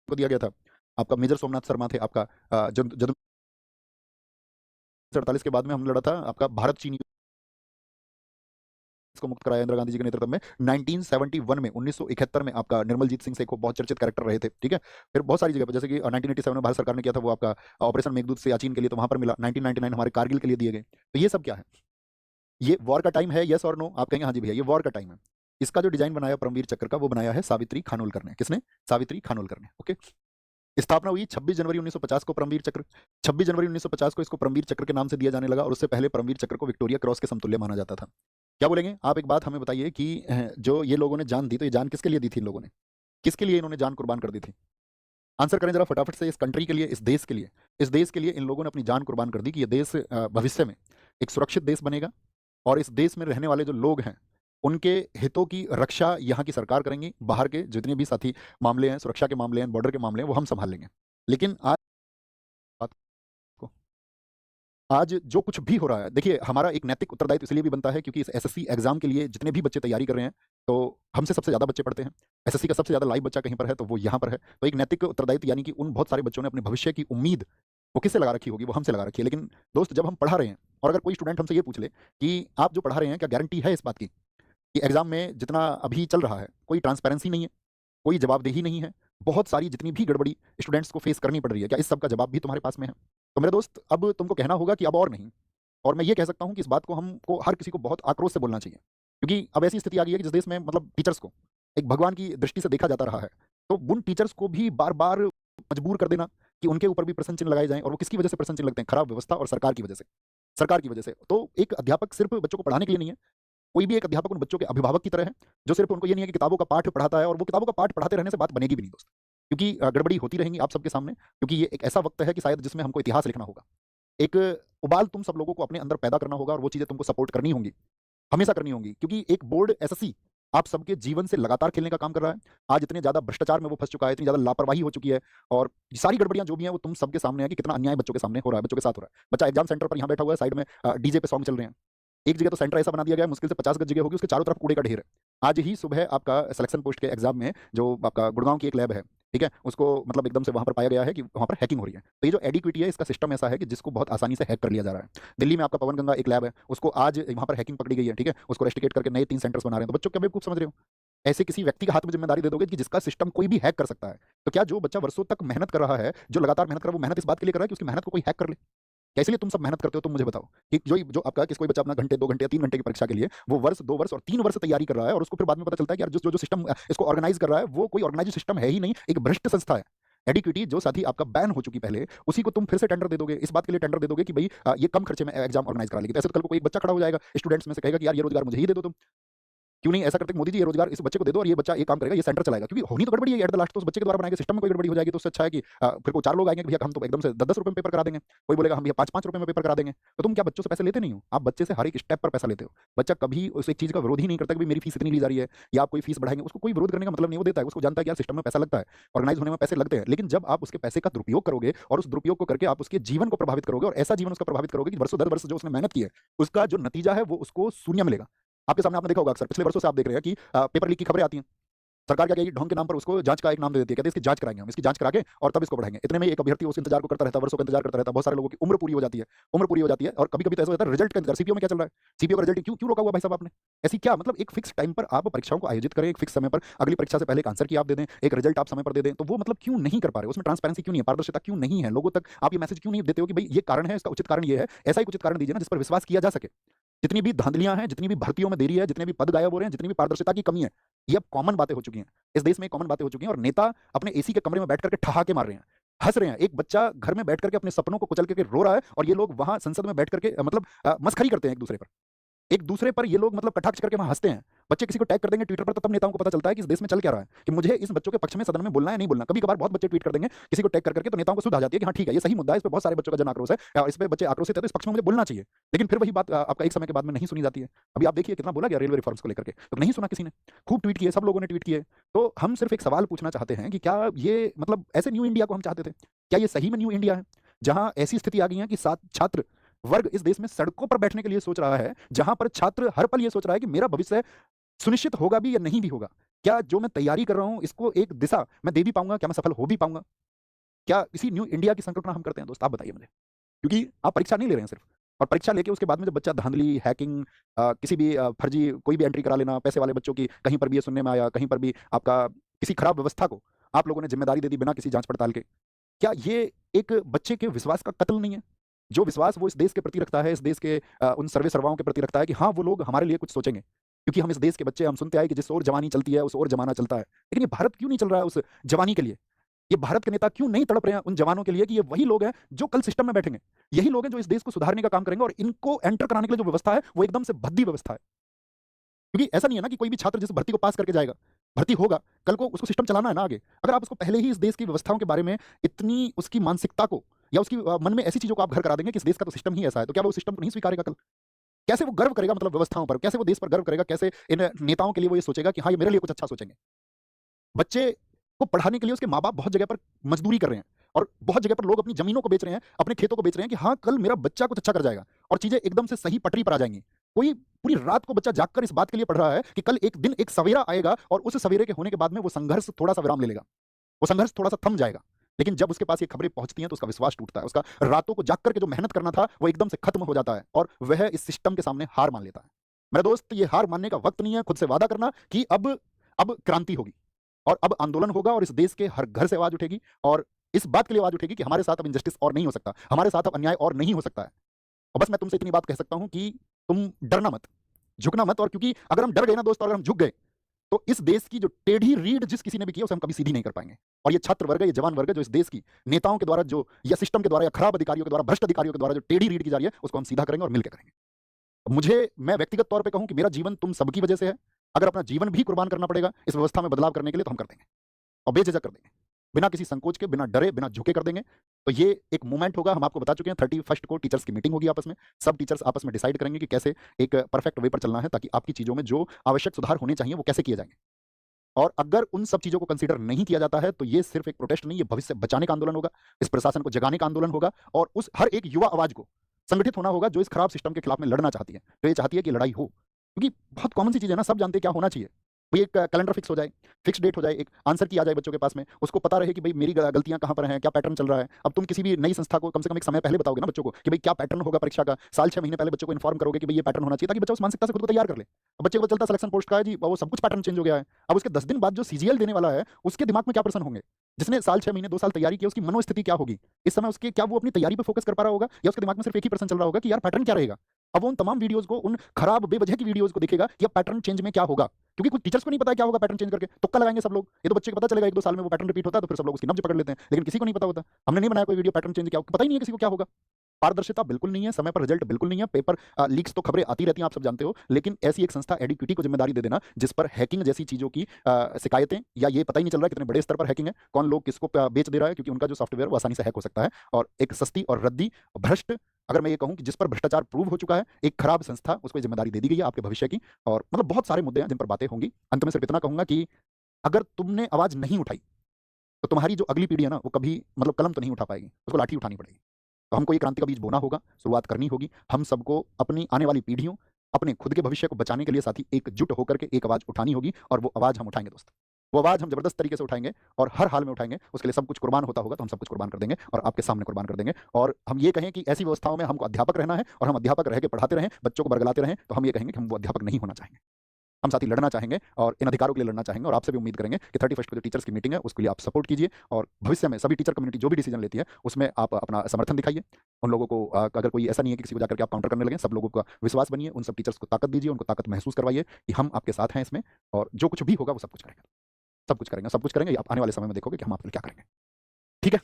को दिया गया था। आपका मेजर सोमनाथ शर्मा थे, आपका जद 48 के बाद में हमने लड़ा था आपका भारत चीन को मुक्त कराया इंदिरा गांधी जी के नेतृत्व में 1971 में 1971 में आपका निर्मलजीत सिंह से को बहुत चर्चित कैरेक्टर रहे थे, ठीक है। फिर बहुत सारी जगह पर, जैसे कि 1987 में भारत सरकार ने किया था वो आपका ऑपरेशन मेघदूत सियाचिन के लिए, तो वहां पर मिला। 1999 हमारे कारगिल के लिए दिए गए। तो ये सब क्या है? ये वॉर का टाइम है, यस और नो? आप कहेंगे हाँ जी भैया ये वॉर का टाइम है। इसका जो डिजाइन बनाया परमवीर चक्र का, वो बनाया है सावित्री खानोलकर ने। किसने? सावित्री खानोलकर ने। ओके। स्थापना हुई 26 जनवरी 1950 को परमवीर चक्र। 26 जनवरी 1950 को इसको परमवीर चक्र के नाम से दिया जाने लगा, और उससे पहले परमवीर चक्र को विक्टोरिया क्रॉस के समतुल्य माना जाता था। क्या बोलेंगे आप? एक बात हमें बताइए कि जो ये लोगों ने जान दी, तो ये जान किसके लिए दी थी इन लोगों ने? किसके लिए इन्होंने जान कुर्बान कर दी थी? आंसर करें जरा फटाफट से। इस कंट्री के लिए, इस देश के लिए। इस देश के लिए इन लोगों ने अपनी जान कुर्बान कर दी कि ये देश भविष्य में एक सुरक्षित देश बनेगा, और इस देश में रहने वाले जो लोग हैं उनके हितों की रक्षा यहाँ की सरकार करेंगी। बाहर के जितने भी साथी मामले हैं, सुरक्षा के मामले हैं, बॉर्डर के मामले हैं, वो हम संभाल लेंगे। लेकिन आज बात को, आज जो कुछ भी हो रहा है, देखिए हमारा एक नैतिक उत्तरदायित्व इसलिए भी बनता है क्योंकि इस एसएससी एग्जाम के लिए जितने भी बच्चे तैयारी कर रहे हैं, तो हमसे सबसे ज्यादा बच्चे पढ़ते हैं। एसएससी का सबसे ज्यादा लाइव बच्चा कहीं पर है तो वो यहाँ पर है। तो एक नैतिक उत्तरदायित्व, यानी कि उन बहुत सारे बच्चों ने अपने भविष्य की उम्मीद वो किससे लगा रखी होगी? वो हमसे लगा रखी है। लेकिन दोस्त, जब हम पढ़ा रहे हैं, और अगर कोई स्टूडेंट हमसे ये पूछ ले कि आप जो पढ़ा रहे हैं, क्या गारंटी है इस बात की कि एग्जाम में जितना अभी चल रहा है कोई ट्रांसपेरेंसी नहीं है, कोई जवाबदेही नहीं है, बहुत सारी जितनी भी गड़बड़ी स्टूडेंट्स को फेस करनी पड़ रही है, क्या इस सब का जवाब भी तुम्हारे पास में है? तो मेरे दोस्त, अब तुमको कहना होगा कि अब और नहीं। और मैं ये कह सकता हूं कि इस बात को हमको हर किसी को बहुत आक्रोश से बोलना चाहिए, क्योंकि अब ऐसी स्थिति आ गई है कि जिस देश में मतलब टीचर्स को एक भगवान की दृष्टि से देखा जाता रहा है, तो उन टीचर्स को भी बार बार मजबूर कर देना कि उनके ऊपर भी प्रश्न चिन्ह लगाए जाएं। और वो किसकी वजह से प्रश्न चिन्ह लगते हैं? खराब व्यवस्था और सरकार की वजह से। सरकार की वजह से। तो एक अध्यापक सिर्फ बच्चों को पढ़ाने के लिए नहीं है, कोई भी एक अध्यापक उन बच्चों के अभिभावक की तरह है, जो सिर्फ उनको ये नहीं है कि किताबों का पाठ पढ़ाता है, और वो किताबों का पाठ पढ़ाते रहने से बात बनेगी भी नहीं दोस्त, क्योंकि गड़बड़ी होती रहेंगी आप सबके सामने। क्योंकि ये एक ऐसा वक्त है कि शायद जिसमें हमको इतिहास लिखना होगा। एक उबाल तुम सब लोगों को अपने अंदर पैदा करना होगा, और वो चीजें तुमको सपोर्ट करनी होंगी, हमेशा करनी होंगी, क्योंकि एक बोर्ड एसएससी आप सबके जीवन से लगातार खेलने का काम कर रहा है। आज इतने ज्यादा भ्रष्टाचार में वो फंस चुका है, इतनी ज्यादा लापरवाही हो चुकी है, और सारी गड़बड़ियां जो भी हैं वो तुम सबके सामने है कि कितना अन्याय बच्चों के सामने हो रहा है, बच्चों के साथ हो रहा है। बच्चा एग्जाम सेंटर पर यहाँ बैठा हुआ है, साइड में डीजे पे सॉन्ग चल रहे हैं। एक जगह तो सेंटर ऐसा बना दिया गया है, मुश्किल से 50 गज जगह होगी, उसके चारों तरफ कूड़े का ढेर है। आज ही सुबह आपका सिलेक्शन पोस्ट के एग्जाम में जो आपका गुड़गांव की एक लैब है, ठीक है, उसको मतलब एकदम से वहां पर पाया गया है कि वहां पर हैकिंग हो रही है। तो ये जो एडिक्विटी है, इसका सिस्टम ऐसा है कि जिसको बहुत आसानी से हैक कर लिया जा रहा है। दिल्ली में आपका पवन गंगा एक लैब है, उसको आज वहां पर हैकिंग पकड़ी गई है, ठीक है, उसको रेस्टिकेट करके नए 3 सेंटर्स बना रहे हैं। तो बच्चों क्या बेवकूफ समझ रहे हो? ऐसे किसी व्यक्ति के हाथ में जिम्मेदारी दे दोगे कि जिसका सिस्टम कोई भी हैक कर सकता है, तो क्या जो बच्चा वर्षों तक मेहनत कर रहा है, जो लगातार मेहनत कर रहा है, वो मेहनत इस बात के लिए कर रहा है कि उसकी मेहनत को कोई हैक कर ले? क्या इसलिए तुम सब मेहनत करते हो? तुम मुझे बताओ कि जो जो आपका किस कोई बच्चा अपना घंटे 2 घंटे या 3 घंटे की परीक्षा के लिए वो वर्ष 2 वर्ष और 3 वर्ष तैयारी कर रहा है, और उसको फिर बाद में पता चलता है कि यार जो जो सिस्टम इसको ऑर्गेनाइज कर रहा है वो कोई ऑर्गेनाइज सिस्टम है ही नहीं, एक भ्रष्ट संस्था है। एडिक्विटी जो साथी आपका बैन हो चुकी पहले, उसी को तुम फिर से टेंडर दे दोगे, इस बात के लिए टेंडर दे दोगे कि भाई ये कम खर्चे में एग्जाम ऑर्गेनाइज करा लेगी। तो ऐसे तो कल को कोई एक बच्चा खड़ा हो जाएगा स्टूडेंट्स में से, कहेगा कि यार ये रोजगार मुझे ही दे दो तुम। क्यों नहीं ऐसा करते कि मोदी जी ये रोजगार इस बच्चे को दे दो और ये बच्चा ये काम करेगा, ये सेंटर चलाएगा? क्योंकि होनी तो गड़बड़ी है एट द लास्ट, तो उस बच्चे के द्वारा बनाएंगे सिस्टम में कोई गड़बड़ी हो जाएगी, तो उससे अच्छा है कि फिर को 4 लोग आएंगे कि भैया हम तो एकदम से 10-10 रुपए में पेपर करा देंगे। कोई बोलेगा हम भैया 5-5 रुपए में पेपर करा देंगे। तो तुम क्या बच्चों से पैसे लेते नहीं हो? आप बच्चे से हर एक स्टेप पर पैसा लेते हो। बच्चा कभी उस एक चीज का विरोध ही नहीं करता कि भाई मेरी फीस इतनी ली जा रही है या आप कोई फीस बढ़ाएंगे। उसको कोई विरोध करने का मतलब नहीं, वो देता है, उसको जानता है कि यार सिस्टम में पैसा लगता है, ऑर्गेनाइज होने में पैसे लगते हैं। लेकिन जब आप उसके पैसे का दुरुपयोग करोगे, और उस दुरुपयोग को करके आप उसके जीवन को प्रभावित करोगे, और ऐसा जीवन उसका प्रभावित करोगे कि वर्षों 10 वर्ष जो उसने मेहनत की है, उसका जो नतीजा है वो उसको शून्य मिलेगा। आपके सामने आपने देखा होगा अक्सर, पिछले वर्षों से आप देख रहे हैं कि पेपर लीक की खबरें आती हैं। सरकार क्या कहेगी? ढोंग के नाम पर उसको जांच का एक नाम दे देती है, कहते हैं इसकी जांच कराएंगे हम, इसकी जांच करा के और तब इसको बढ़ाएंगे। इतने में एक अभ्यर्थी उस इंतजार को करता रहता है, वर्षों का इंतजार करता रहता है। बहुत सारे लोगों की उम्र पूरी हो जाती है, उम्र पूरी हो जाती है, और कभी कभी तो ऐसा होता है रिजल्ट का इंतजार। सीपीओ में क्या चल रहा है? सीपीओ का रिजल्ट क्यों क्यों रोका हुआ भाई साहब आपने? ऐसी क्या मतलब एक फिक्स टाइम पर आप परीक्षाओं को आयोजित करें, एक फिक्स समय पर अगली परीक्षा से पहले एक आंसर की आप दे दें, एक रिजल्ट आप समय पर दे दें, तो वो मतलब क्यों नहीं कर पा रहे? उसमें ट्रांसपेरेंसी क्यों नहीं है? पारदर्शिता क्यों नहीं है? लोगों तक आप ये मैसेज क्यों नहीं देते हो कि भाई ये कारण है, इसका उचित कारण ये है? ऐसा ही उचित कारण दीजिए ना जिस पर विश्वास किया जा सके। जितनी भी धांधलियां हैं, जितनी भी भर्तियों में देरी है, जितने भी पद गायब हो रहे हैं, जितनी भी पारदर्शिता की कमी है, ये अब कॉमन बातें हो चुकी हैं। इस देश में कॉमन बातें हो चुकी हैं, और नेता अपने एसी के कमरे में बैठ करके ठहाके मार रहे हैं, हंस रहे हैं। एक बच्चा घर में बैठ करके अपने सपनों को कुचल करके रो रहा है, और ये लोग वहां संसद में बैठ करके मतलब मस्खरी करते हैं एक दूसरे पर। एक दूसरे पर ये लोग मतलब कटाक्ष करके वहां हंसते हैं। बच्चे किसी को टैग कर देंगे ट्विटर पर, तो तब नेताओं को पता चलता है कि इस देश में चल क्या रहा है, कि मुझे इस बच्चों के पक्ष में सदन में बोलना है नहीं बोलना। कभी कभार बहुत बच्चे ट्वीट कर देंगे किसी को टैग कर करके, तो नेताओं को सुध आ जाती है कि हाँ ठीक है, ये सही मुद्दा है, इस पर बहुत सारे बच्चों का जन आक्रोश है, और इस पे बच्चे आक्रोशित है, तो इस पक्ष में मुझे बोलना चाहिए। लेकिन फिर वही बात आपका एक समय के बाद में नहीं सुनी जाती है। अभी आप देखिए कितना बोला गया रेलवे रिफॉर्म्स को लेकर के, तो नहीं सुना किसी ने। खूब ट्वीट किए, सब लोगों ने ट्वीट किए। तो हम सिर्फ एक सवाल पूछना चाहते हैं कि क्या ये मतलब ऐसे न्यू इंडिया को हम चाहते थे? क्या ये सही में न्यू इंडिया है, जहां ऐसी स्थिति आ गई है कि छात्र वर्ग इस देश में सड़कों पर बैठने के लिए सोच रहा है, जहां पर छात्र हर पल ये सोच रहा है कि मेरा भविष्य सुनिश्चित होगा भी या नहीं भी होगा? क्या जो मैं तैयारी कर रहा हूँ इसको एक दिशा मैं दे भी पाऊंगा? क्या मैं सफल हो भी पाऊंगा? क्या इसी न्यू इंडिया की संकल्पना हम करते हैं दोस्त? आप बताइए मुझे। क्योंकि आप परीक्षा नहीं ले रहे हैं सिर्फ, और परीक्षा लेके उसके बाद में जब बच्चा धांधली, हैकिंग, किसी भी फर्जी कोई भी एंट्री करा लेना, पैसे वाले बच्चों की कहीं पर भी ये सुनने में आया, कहीं पर भी आपका किसी खराब व्यवस्था को आप लोगों ने जिम्मेदारी दे दी बिना किसी जांच पड़ताल के। क्या ये एक बच्चे के विश्वास का कत्ल नहीं है? जो विश्वास वो इस देश के प्रति रखता है, इस देश के उन सर्वे सर्वाओं के प्रति रखता है कि हाँ, वो लोग हमारे लिए कुछ सोचेंगे। क्योंकि हम इस देश के बच्चे, हम सुनते आए कि जिस ओर जवानी चलती है, उस ओर जमाना चलता है। लेकिन ये भारत क्यों नहीं चल रहा है उस जवानी के लिए? ये भारत के नेता क्यों नहीं तड़प रहे हैं उन जवानों के लिए कि ये वही लोग हैं जो कल सिस्टम में बैठेंगे? यही लोग हैं जो इस देश को सुधारने का काम करेंगे, और इनको एंटर कराने के लिए जो व्यवस्था है, वो एकदम से भद्दी व्यवस्था है। क्योंकि ऐसा नहीं है ना कि कोई भी छात्र जिस भर्ती को पास करके जाएगा, भर्ती होगा, कल को उसको सिस्टम चलाना है ना आगे। अगर आप उसको पहले ही इस देश की व्यवस्थाओं के बारे में इतनी उसकी मानसिकता को या उसकी मन में ऐसी चीज़ों को आप घर करा देंगे कि इस देश का तो सिस्टम ही ऐसा है, तो क्या वो सिस्टम को नहीं स्वीकारेगा कल? कैसे वो गर्व करेगा मतलब व्यवस्थाओं पर? कैसे वो देश पर गर्व करेगा? कैसे इन नेताओं के लिए वो ये सोचेगा कि हाँ, ये मेरे लिए कुछ अच्छा सोचेंगे? बच्चे को पढ़ाने के लिए उसके माँ-बाप बहुत जगह पर मजदूरी कर रहे हैं, और बहुत जगह पर लोग अपनी ज़मीनों को बेच रहे हैं, अपने खेतों को बेच रहे हैं कि हाँ, कल मेरा बच्चा कुछ अच्छा कर जाएगा और चीज़ें एकदम से सही पटरी पर आ जाएँगी। कोई पूरी रात को बच्चा जागकर इस बात के लिए पढ़ रहा है कि कल एक दिन एक सवेरा आएगा और उस सवेरे के होने के बाद में वो संघर्ष थोड़ा-सा विराम ले लेगा। वो संघर्ष थोड़ा-सा थम जाएगा। लेकिन जब उसके पास ये खबरें पहुँचती हैं तो उसका विश्वास टूटता है। उसका रातों को जाग कर के जो मेहनत करना था, वो एकदम से खत्म हो जाता है और वह इस सिस्टम के सामने हार मान लेता है। मेरे दोस्त, ये हार मानने का वक़्त नहीं है। खुद से वादा करना कि अब क्रांति होगी और अब आंदोलन होगा, और इस देश के हर घर से आवाज़ उठेगी, और इस बात के लिए आवाज़ उठेगी कि हमारे साथ अब इनजस्टिस और नहीं हो सकता। हमारे साथ अब अन्याय और नहीं हो सकता है। और बस मैं तुमसे इतनी बात कह सकता हूँ कि तुम डरना मत, झुकना मत, और क्योंकि अगर हम डर गए ना दोस्त, और अगर हम झुक गए, तो इस देश की जो टेढ़ी रीढ़ जिस किसी ने भी की है, उसे हम कभी सीधी नहीं कर पाएँगे। और ये छात्र वर्ग है, ये जवान वर्ग है, जो इस देश की नेताओं के द्वारा जो, या सिस्टम के द्वारा, या खराब अधिकारियों के द्वारा, भ्रष्ट अधिकारियों के द्वारा जो टेढ़ी रीढ़ की जा रही है, उसको हम सीधा करेंगे और मिलके करेंगे। मैं व्यक्तिगत तौर पे कहूँ कि मेरा जीवन तुम सबकी वजह से है। अगर अपना जीवन भी कुर्बान करना पड़ेगा इस व्यवस्था में बदलाव करने के लिए, तो हम कर देंगे, और बेझिझक कर देंगे। बिना किसी संकोच के, बिना डरे, बिना झुके कर देंगे। तो ये एक मूवमेंट होगा, हम आपको बता चुके हैं। 31st को टीचर्स की मीटिंग होगी आपस में। सब टीचर्स आपस में डिसाइड करेंगे कि कैसे एक परफेक्ट वे पर चलना है, ताकि आपकी चीज़ों में जो आवश्यक सुधार होने चाहिए, वो कैसे किए जाएँगे। और अगर उन सब चीज़ों को कंसीडर नहीं किया जाता है, तो ये सिर्फ़ एक प्रोटेस्ट नहीं, ये भविष्य बचाने का आंदोलन होगा। इस प्रशासन को जगाने का आंदोलन होगा, और उस हर एक युवा आवाज़ को संगठित होना होगा, जो इस खराब सिस्टम के खिलाफ में लड़ना चाहती है। जो ये चाहती है कि लड़ाई हो। क्योंकि बहुत कॉमन सी चीज़ है ना, सब जानते हैं क्या होना चाहिए। भई एक कैलेंडर फिक्स हो जाए, फिक्स डेट हो जाए, एक आंसर की आ जाए बच्चों के पास में, उसको पता रहे कि भई मेरी गलतियाँ कहाँ पर हैं, क्या पैटर्न चल रहा है। अब तुम किसी भी नई संस्था को कम से कम एक समय पहले बताओगे ना बच्चों को कि भई क्या पैटर्न होगा परीक्षा का, साल 6 महीने पहले बच्चों को इन्फॉर्म करोगे कि भई ये पैटर्न होना चाहिए, ताकि बच्चा उस मानसिकता से खुद को तैयार कर ले। अब बच्चे को पता चलता सिलेक्शन पोस्ट का है जी, वो सब कुछ पैटर्न चेंज हो गया है। अब उसके 10 दिन बाद जो सीजीएल देने वाला है, उसके दिमाग में क्या प्रश्न होंगे? जिसने साल 6 महीने 2 साल तैयारी की, उसकी मनोस्थिति क्या होगी? इस समय उसके, क्या वो अपनी तैयारी पे फोकस कर पा रहा होगा, या उसके दिमाग में सिर्फ एक ही प्रश्न चल रहा होगा कि यार पैटर्न क्या रहेगा? अब वो उन तमाम वीडियोज़ को, उन खराब बेवजह की वीडियोज़ को देखेगा कि अब पैटर्न चेंज में क्या होगा? क्योंकि कुछ टीचर्स को नहीं पता है क्या होगा पैटर्न चेंज करके, तुक्का लगाएँगे सब लोग। ये तो बच्चे को पता चलेगा 1-2 साल में वो पैटर्न रिपीट होता है, तो फिर सब लोग उसकी नब्ज पकड़ लेते हैं। लेकिन किसी को नहीं पता होता। हमने नहीं बनाया कोई वीडियो पैटर्न चेंज क्या होगा, पता ही नहीं है किसी को क्या होगा। पारदर्शिता बिल्कुल नहीं है, समय पर रिजल्ट बिल्कुल नहीं है, पेपर लीक्स तो खबरें आती रहती हैं, आप सब जानते हो। लेकिन ऐसी एक संस्था एडुकेटी को ज़िम्मेदारी दे देना, जिस पर हैकिंग जैसी चीज़ों की शिकायतें, या ये पता ही नहीं चल रहा है कितने बड़े स्तर पर हैकिंग है, कौन लोग किसको बेच दे रहा है, क्योंकि उनका जो सॉफ्टवेयर वो आसानी से हैक हो सकता है। और एक सस्ती और रद्दी, भ्रष्ट, अगर मैं ये कहूँ कि जिस पर भ्रष्टाचार प्रूव हो चुका है, एक खराब संस्था, उसको ये ज़िम्मेदारी दे दी गई है आपके भविष्य की। और मतलब बहुत सारे मुद्दे हैं जिन पर बातें होंगी। अंत में सिर्फ इतना कहूँगा कि अगर तुमने आवाज़ नहीं उठाई, तो तुम्हारी जो अगली पीढ़ी है ना, वो कभी मतलब कलम तो नहीं उठा पाएगी, उसको लाठी उठानी पड़ेगी। तो हमको ये क्रांति का बीज बोना होगा, शुरुआत करनी होगी। हम सबको अपनी आने वाली पीढ़ियों, अपने खुद के भविष्य को बचाने के लिए साथ ही एकजुट होकर के एक आवाज़ उठानी होगी, और वो आवाज़ हम उठाएँगे दोस्त। वो आवाज़ हम ज़बरदस्त तरीके से उठाएँगे, और हर हाल में उठाएँगे। उसके लिए सब कुछ कुर्बान होता होगा, तो हम सब कुछ कुर्बान कर देंगे, और आपके सामने कुर्बान कर देंगे। और हम ये कहें कि ऐसी व्यवस्थाओं में हमको अध्यापक रहना है, और हम अध्यापक रह के पढ़ाते रहें, बच्चों को बरगलाते रहें, तो हम ये कहेंगे कि हम वो अध्यापक नहीं होना चाहेंगे। हम साथ ही लड़ना चाहेंगे, और इन अधिकारों के लिए लड़ना चाहेंगे, और आपसे भी उम्मीद करेंगे कि 31st को जो टीचर्स की मीटिंग है, उसके लिए आप सपोर्ट कीजिए, और भविष्य में सभी टीचर कम्युनिटी जो भी डिसीजन लेती है, उसमें आप अपना समर्थन दिखाइए। उन लोगों को अगर कोई ऐसा नहीं है कि किसी को जाकर के आप काउंटर करने लगें, सब लोगों का विश्वास बनिए, उन सब टीचर्स को ताकत दीजिए, उनको ताकत महसूस करवाइए कि हम आपके साथ हैं इसमें, और जो कुछ भी होगा वो सब कुछ करेंगे। सब कुछ करेंगे, सब कुछ करेंगे। आप आने वाले समय में देखोगे कि हम आपके लिए क्या करेंगे। ठीक है?